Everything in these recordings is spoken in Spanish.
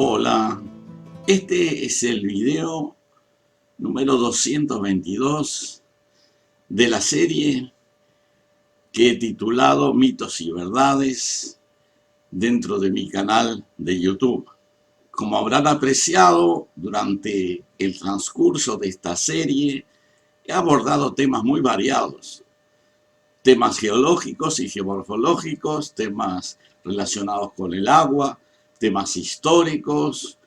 Hola, este es el video número 222 de la serie que he titulado Mitos y Verdades dentro de mi canal de YouTube. Como habrán apreciado, durante el transcurso de esta serie he abordado temas muy variados. Temas geológicos y geomorfológicos, temas relacionados con el agua, temas históricos,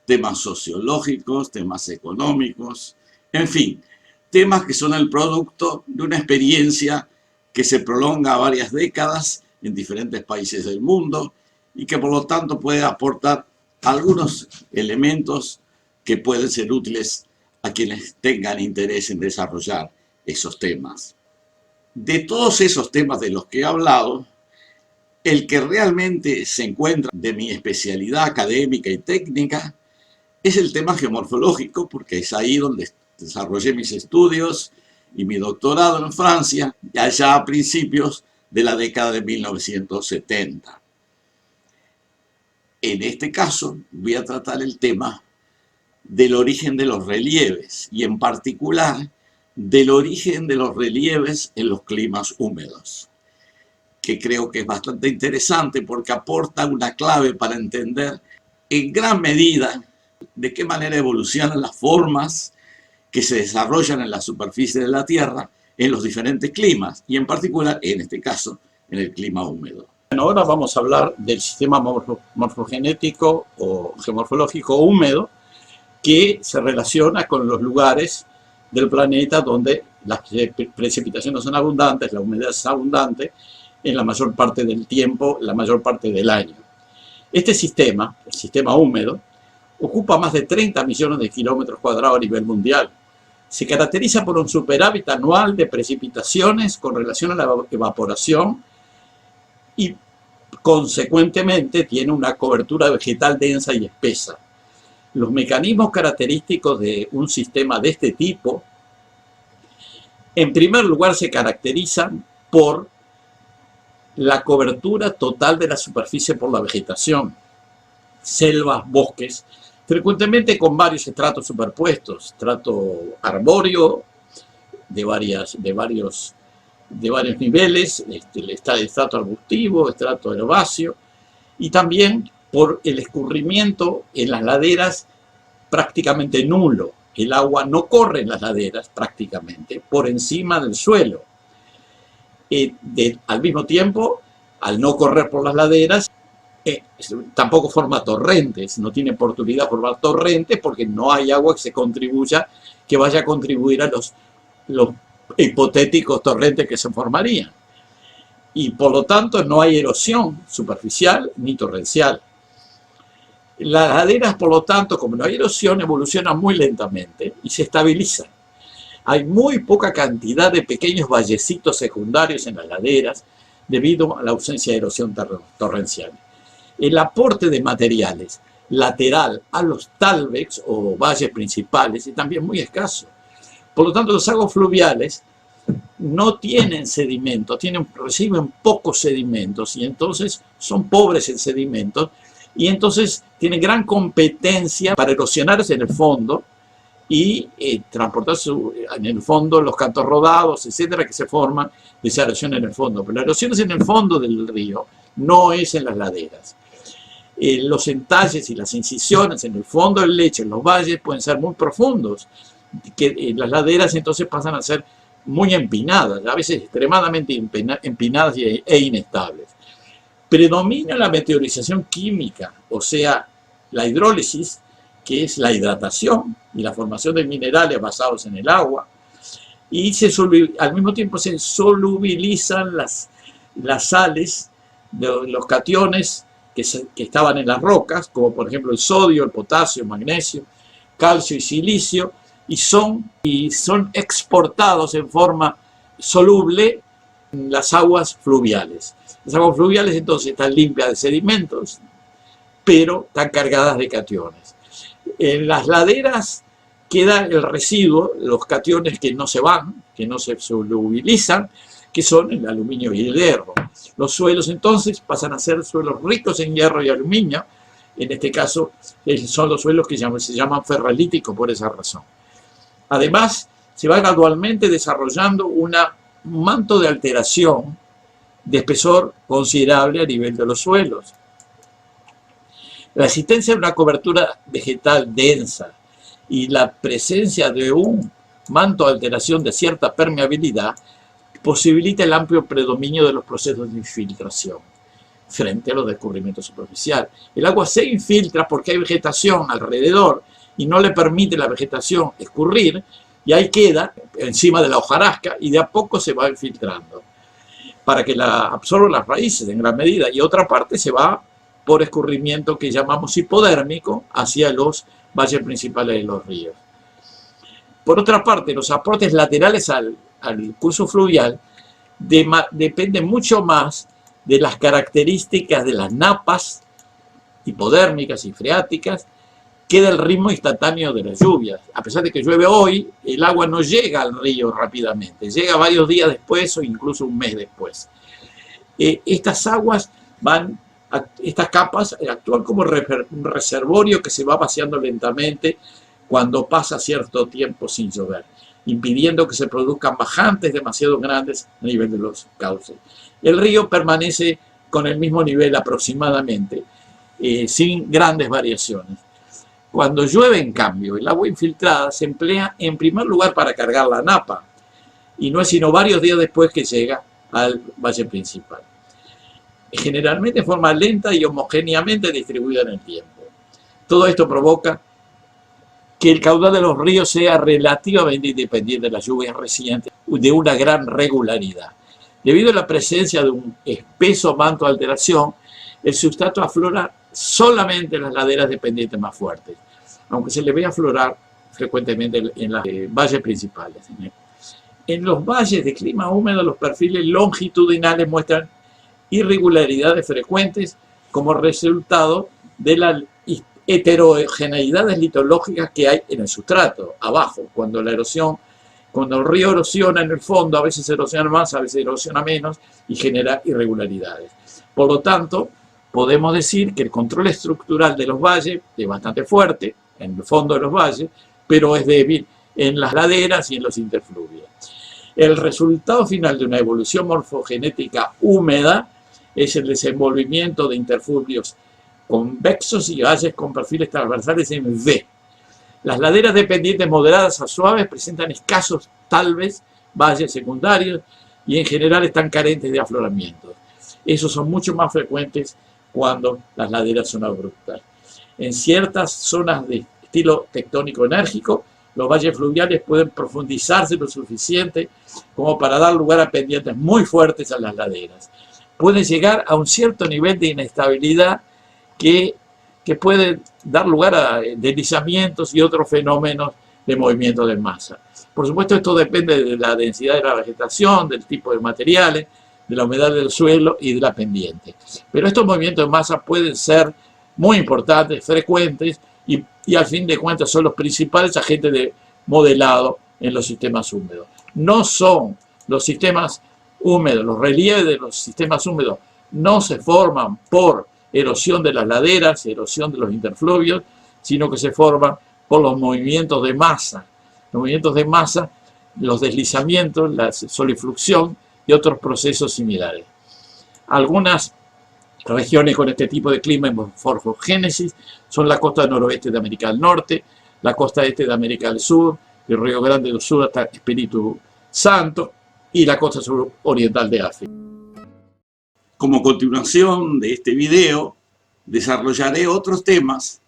temas sociológicos, temas económicos, en fin, temas que son el producto de una experiencia que se prolonga varias décadas en diferentes países del mundo y que por lo tanto puede aportar algunos elementos que pueden ser útiles a quienes tengan interés en desarrollar esos temas. De todos esos temas de los que he hablado, el que realmente se encuentra de mi especialidad académica y técnica es el tema geomorfológico, porque es ahí donde desarrollé mis estudios y mi doctorado en Francia, allá a principios de la década de 1970. En este caso voy a tratar el tema del origen de los relieves y en particular del origen de los relieves en los climas húmedos, que creo que es bastante interesante porque aporta una clave para entender en gran medida de qué manera evolucionan las formas que se desarrollan en la superficie de la Tierra en los diferentes climas y en particular, en este caso, en el clima húmedo. Bueno, ahora vamos a hablar del sistema morfogenético o geomorfológico húmedo que se relaciona con los lugares del planeta donde las precipitaciones son abundantes, la humedad es abundante en la mayor parte del tiempo, la mayor parte del año. Este sistema, el sistema húmedo, ocupa más de 30 millones de kilómetros cuadrados a nivel mundial. Se caracteriza por un superávit anual de precipitaciones con relación a la evaporación y, consecuentemente, tiene una cobertura vegetal densa y espesa. Los mecanismos característicos de un sistema de este tipo, en primer lugar, se caracterizan por la cobertura total de la superficie por la vegetación, selvas, bosques, frecuentemente con varios estratos superpuestos, estrato arbóreo de varios niveles, el estrato arbustivo, estrato herbáceo, y también por el escurrimiento en las laderas prácticamente nulo. El agua no corre en las laderas prácticamente por encima del suelo. Al mismo tiempo, al no correr por las laderas, tampoco forma torrentes, no tiene oportunidad de formar torrentes porque no hay agua que vaya a contribuir a los hipotéticos torrentes que se formarían. Y por lo tanto no hay erosión superficial ni torrencial. Las laderas, por lo tanto, como no hay erosión, evolucionan muy lentamente y se estabilizan. Hay muy poca cantidad de pequeños vallecitos secundarios en las laderas debido a la ausencia de erosión torrencial. El aporte de materiales lateral a los talvex o valles principales es también muy escaso. Por lo tanto, los lagos fluviales no tienen sedimentos, reciben pocos sedimentos y entonces son pobres en sedimentos y entonces tienen gran competencia para erosionarse en el fondo y transportarse en el fondo los cantos rodados, etcétera, que se forman de esa erosión en el fondo. Pero la erosión es en el fondo del río, no es en las laderas. Los entalles y las incisiones en el fondo del lecho, en los valles, pueden ser muy profundos, que las laderas entonces pasan a ser muy empinadas, a veces extremadamente empinadas e inestables. Predomina la meteorización química, o sea, la hidrólisis, que es la hidratación y la formación de minerales basados en el agua, y al mismo tiempo se solubilizan las sales, los cationes que estaban en las rocas, como por ejemplo el sodio, el potasio, el magnesio, calcio y silicio, y son exportados en forma soluble en las aguas fluviales. Las aguas fluviales entonces están limpias de sedimentos, pero están cargadas de cationes. En las laderas queda el residuo, los cationes que no se van, que no se solubilizan, que son el aluminio y el hierro. Los suelos entonces pasan a ser suelos ricos en hierro y aluminio, En este caso son los suelos que se llaman ferrolíticos por esa razón. Además, se va gradualmente desarrollando un manto de alteración de espesor considerable a nivel de los suelos. La existencia de una cobertura vegetal densa y la presencia de un manto de alteración de cierta permeabilidad posibilita el amplio predominio de los procesos de infiltración frente a los de escurrimiento superficial. El agua se infiltra porque hay vegetación alrededor y no le permite la vegetación escurrir, y ahí queda encima de la hojarasca y de a poco se va infiltrando para que la absorban las raíces en gran medida, y otra parte se va por escurrimiento que llamamos hipodérmico hacia los valles principales de los ríos. Por otra parte, los aportes laterales al curso fluvial dependen mucho más de las características de las napas hipodérmicas y freáticas que del ritmo instantáneo de las lluvias. A pesar de que llueve hoy, el agua no llega al río rápidamente, llega varios días después o incluso un mes después. Estas aguas estas capas actúan como un reservorio que se va vaciando lentamente cuando pasa cierto tiempo sin llover, impidiendo que se produzcan bajantes demasiado grandes a nivel de los cauces. El río permanece con el mismo nivel aproximadamente, sin grandes variaciones. Cuando llueve, en cambio, el agua infiltrada se emplea en primer lugar para cargar la napa, y no es sino varios días después que llega al valle principal, generalmente de forma lenta y homogéneamente distribuida en el tiempo. Todo esto provoca que el caudal de los ríos sea relativamente independiente de las lluvias recientes, de una gran regularidad. Debido a la presencia de un espeso manto de alteración, el sustrato aflora solamente en las laderas de pendientes más fuertes, aunque se le ve aflorar frecuentemente en los valles principales. En los valles de clima húmedo, los perfiles longitudinales muestran irregularidades frecuentes como resultado de las heterogeneidades litológicas que hay en el sustrato, abajo, cuando el río erosiona en el fondo, a veces erosiona más, a veces erosiona menos y genera irregularidades. Por lo tanto, podemos decir que el control estructural de los valles es bastante fuerte en el fondo de los valles, pero es débil en las laderas y en los interfluvios. El resultado final de una evolución morfogenética húmeda es el desenvolvimiento de interfluvios convexos y valles con perfiles transversales en V. Las laderas de pendientes moderadas a suaves presentan escasos, tal vez, valles secundarios y en general están carentes de afloramientos. Esos son mucho más frecuentes cuando las laderas son abruptas. En ciertas zonas de estilo tectónico enérgico, los valles fluviales pueden profundizarse lo suficiente como para dar lugar a pendientes muy fuertes a las laderas. Pueden llegar a un cierto nivel de inestabilidad que puede dar lugar a deslizamientos y otros fenómenos de movimiento de masa. Por supuesto, esto depende de la densidad de la vegetación, del tipo de materiales, de la humedad del suelo y de la pendiente. Pero estos movimientos de masa pueden ser muy importantes, frecuentes, y al fin de cuentas son los principales agentes de modelado en los sistemas húmedos. No son los sistemas húmedos, los relieves de los sistemas húmedos no se forman por erosión de las laderas, erosión de los interfluvios, sino que se forman por los movimientos de masa. Los movimientos de masa, los deslizamientos, la solifluxión y otros procesos similares. Algunas regiones con este tipo de clima en morfogénesis son la costa noroeste de América del Norte, la costa este de América del Sur, el Río Grande del Sur hasta Espíritu Santo y la costa suroriental de África. Como continuación de este video, desarrollaré otros temas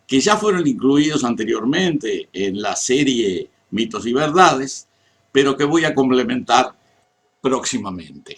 que ya fueron incluidos anteriormente en la serie Mitos y Verdades, pero que voy a complementar próximamente.